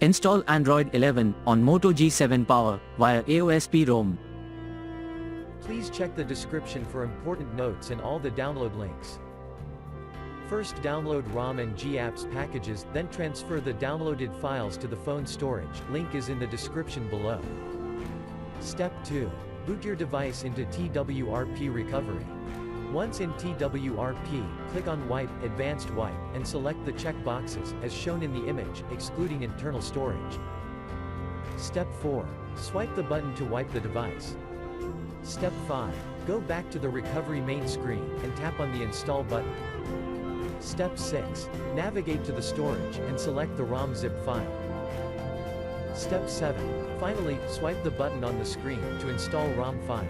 Install Android 11 on Moto G7 Power via AOSP Rom. Please check the description for important notes and all the download links. First, download ROM and GApps packages, then transfer the downloaded files to the phone storage. Link is in the description below. Step 2. Boot your device into TWRP recovery. Once in TWRP, click on Wipe, Advanced Wipe, and select the check boxes, as shown in the image, excluding internal storage. Step 4. Swipe the button to wipe the device. Step 5. Go back to the recovery main screen, and tap on the Install button. Step 6. Navigate to the storage, and select the ROM zip file. Step 7. Finally, swipe the button on the screen to install ROM file.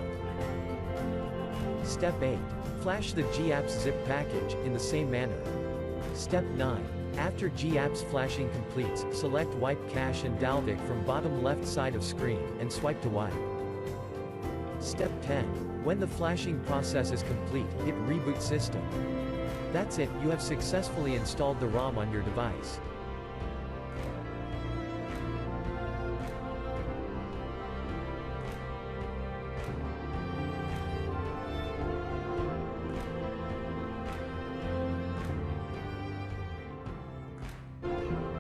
Step 8. Flash the GApps zip package, in the same manner. Step 9. After GApps flashing completes, select Wipe Cache and Dalvik from bottom left side of screen, and swipe to wipe. Step 10. When the flashing process is complete, hit Reboot System. That's it, you have successfully installed the ROM on your device.